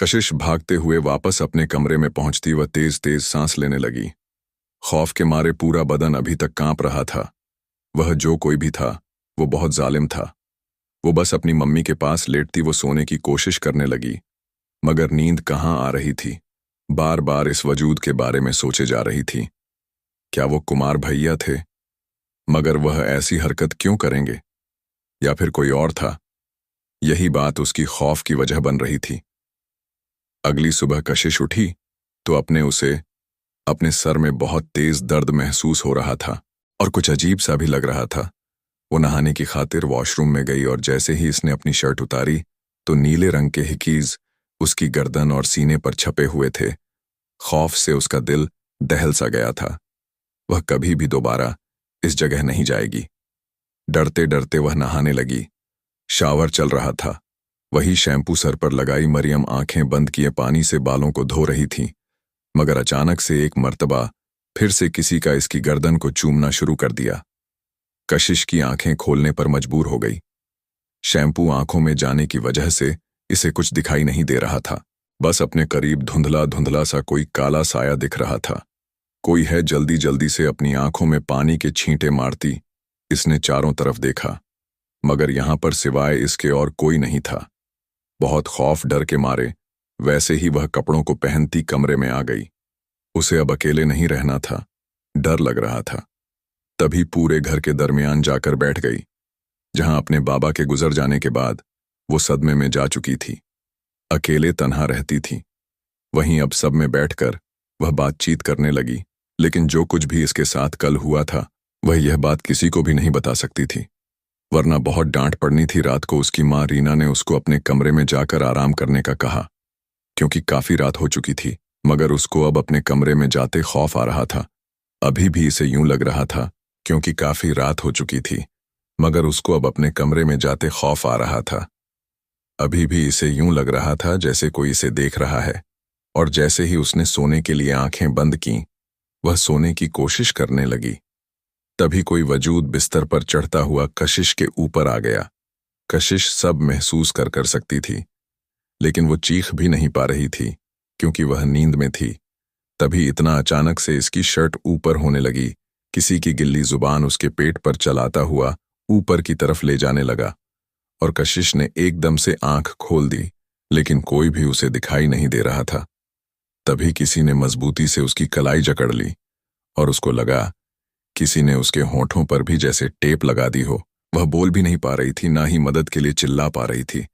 कशिश भागते हुए वापस अपने कमरे में पहुंचती वह तेज तेज सांस लेने लगी। खौफ के मारे पूरा बदन अभी तक कांप रहा था। वह जो कोई भी था वो बहुत जालिम था। वो बस अपनी मम्मी के पास लेटती वो सोने की कोशिश करने लगी, मगर नींद कहाँ आ रही थी। बार बार इस वजूद के बारे में सोचे जा रही थी। क्या वो कुमार भैया थे? मगर वह ऐसी हरकत क्यों करेंगे? या फिर कोई और था? यही बात उसकी खौफ की वजह बन रही थी। अगली सुबह कशिश उठी तो अपने सर में बहुत तेज दर्द महसूस हो रहा था और कुछ अजीब सा भी लग रहा था। वो नहाने की खातिर वॉशरूम में गई और जैसे ही इसने अपनी शर्ट उतारी तो नीले रंग के हिकीज उसकी गर्दन और सीने पर छपे हुए थे। खौफ से उसका दिल दहल सा गया था। वह कभी भी दोबारा इस जगह नहीं जाएगी। डरते डरते वह नहाने लगी। शावर चल रहा था। वही शैम्पू सर पर लगाई मरियम आंखें बंद किए पानी से बालों को धो रही थी, मगर अचानक से एक मर्तबा फिर से किसी का इसकी गर्दन को चूमना शुरू कर दिया। कशिश की आंखें खोलने पर मजबूर हो गई। शैम्पू आंखों में जाने की वजह से इसे कुछ दिखाई नहीं दे रहा था। बस अपने करीब धुंधला धुंधला सा कोई काला साया दिख रहा था। कोई है जल्दी जल्दी से अपनी आंखों में पानी के छींटे मारती इसने चारों तरफ देखा, मगर यहां पर सिवाय इसके और कोई नहीं था। बहुत खौफ डर के मारे वैसे ही वह कपड़ों को पहनती कमरे में आ गई। उसे अब अकेले नहीं रहना था। डर लग रहा था। तभी पूरे घर के दरमियान जाकर बैठ गई, जहां अपने बाबा के गुजर जाने के बाद वो सदमे में जा चुकी थी। अकेले तन्हा रहती थी। वहीं अब सब में बैठकर वह बातचीत करने लगी, लेकिन जो कुछ भी इसके साथ कल हुआ था वह यह बात किसी को भी नहीं बता सकती थी, वरना बहुत डांट पड़नी थी। रात को उसकी माँ रीना ने उसको अपने कमरे में जाकर आराम करने का कहा, क्योंकि काफी रात हो चुकी थी। मगर उसको अब अपने कमरे में जाते खौफ आ रहा था। अभी भी इसे यूं लग रहा था क्योंकि काफी रात हो चुकी थी, मगर उसको अब अपने कमरे में जाते खौफ आ रहा था। अभी भी इसे यूं लग रहा था जैसे कोई इसे देख रहा है, और जैसे ही उसने सोने के लिए आंखें बंद की, वह सोने की कोशिश करने लगी। तभी कोई वजूद बिस्तर पर चढ़ता हुआ कशिश के ऊपर आ गया। कशिश सब महसूस कर सकती थी, लेकिन वो चीख भी नहीं पा रही थी क्योंकि वह नींद में थी। तभी इतना अचानक से इसकी शर्ट ऊपर होने लगी। किसी की गिल्ली जुबान उसके पेट पर चलाता हुआ ऊपर की तरफ ले जाने लगा और कशिश ने एकदम से आंख खोल दी, लेकिन कोई भी उसे दिखाई नहीं दे रहा था। तभी किसी ने मजबूती से उसकी कलाई जकड़ ली और उसको लगा किसी ने उसके होंठों पर भी जैसे टेप लगा दी हो। वह बोल भी नहीं पा रही थी, ना ही मदद के लिए चिल्ला पा रही थी।